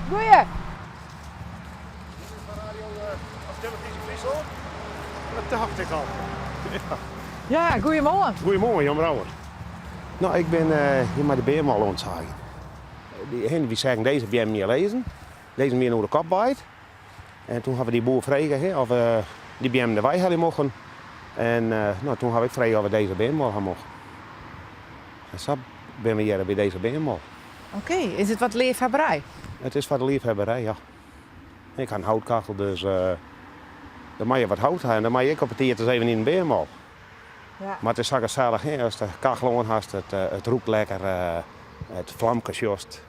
Goeie. Televisie Friesland? Dat dacht ik al. Ja, goeiemorgen. Goedemorgen, Jan Brouwer. Nou, ik ben hier met de beermal ontzaaien. Die zeggen deze heb jij hem niet lezen. Deze meer naar de kop bijt. En toen hebben we die boer vregen of die bij hem de wei hadden mogen. En toen heb ik vregen of we deze beermal gaan mogen. En zo ben we hier bij deze beermal. Oké, is het wat liefhebberij? Het is voor de liefhebberij, ja. Ik heb een houtkachel, dus dan mag je wat hout hebben. Dan mag je op het eerst eens even in een beermal. Ja. Maar het is zo gezellig, hè? Als de kachel aan hast, het roept lekker, het vlamkes jost.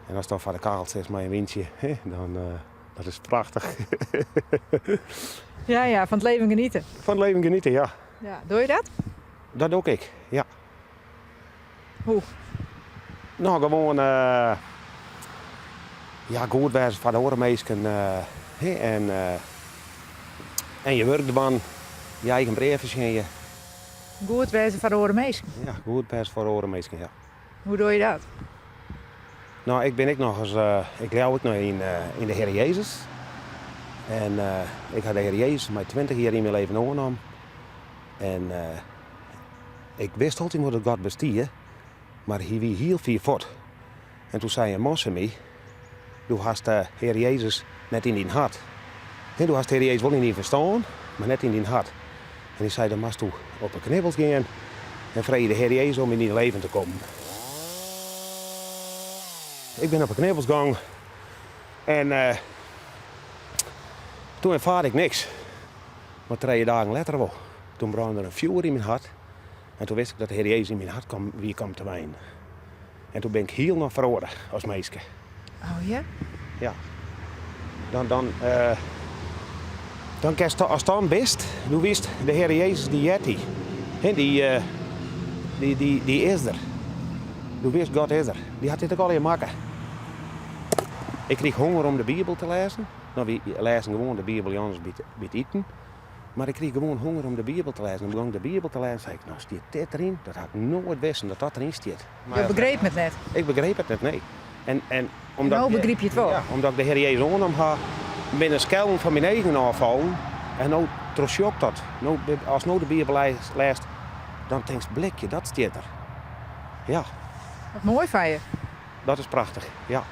En als dan van de kachel zit met een windje, hè? Dan dat is prachtig. Ja, van het leven genieten. Van het leven genieten, ja. Ja, doe je dat? Dat doe ik, ja. Hoe? Nou, gewoon ja, goed wezen van de orenmeesken. En je werkt ervan, je eigen briefjes en je. Goed wezen van de orenmeesken. Ja, goed wezen voor de orenmeesken, ja. Hoe doe je dat? Nou, ik nog eens, ik leef ook nog in de Heer Jezus. En ik had de Heer Jezus met 20 jaar in mijn leven aangenomen. En ik wist altijd hoe God bestier, maar hij wie heel veel voort. En toen zei een mos aan mij, du hast de Heer Jezus net in die hart. En du hast de Heer Jezus wel in die verstaan, maar net in die hart. En hij zei, dan moest u op een knibbels gaan en vraag je de Heer Jezus om in je leven te komen. Ik ben op een knibbels gegaan en toen ervaarde ik niks. Maar 3 dagen later wel. Toen brandde er een vuur in mijn hart. En toen wist ik dat de Heer Jezus in mijn hart kwam te wijnen. En toen ben ik heel nog verloren als meisje. Oh ja? Ja. Dan kan je als dan best, du wist de Heer Jezus die jetty. Die is er. Du wist God is er. Die had dit ook al in maken. Ik kreeg honger om de Bijbel te lezen. Nou, we lezen gewoon de Bijbel anders bij het eten. Maar ik kreeg gewoon honger om de Bijbel te lezen. En begon de Bijbel te lezen, zei ik, nou staat dit erin? Dat had ik nooit wisten dat dat erin staat. Je begreep het net. Ik begreep het net, nee. En omdat nou begreep je het wel. Ja, omdat ik de Heer Jezus aannam had, binnen schelden van mijn eigen afvallen. En nou trots je ook dat. Nou, als nou de Bijbel leest, dan denk je, blikje, dat staat er. Ja. Wat mooi van je. Dat is prachtig, ja.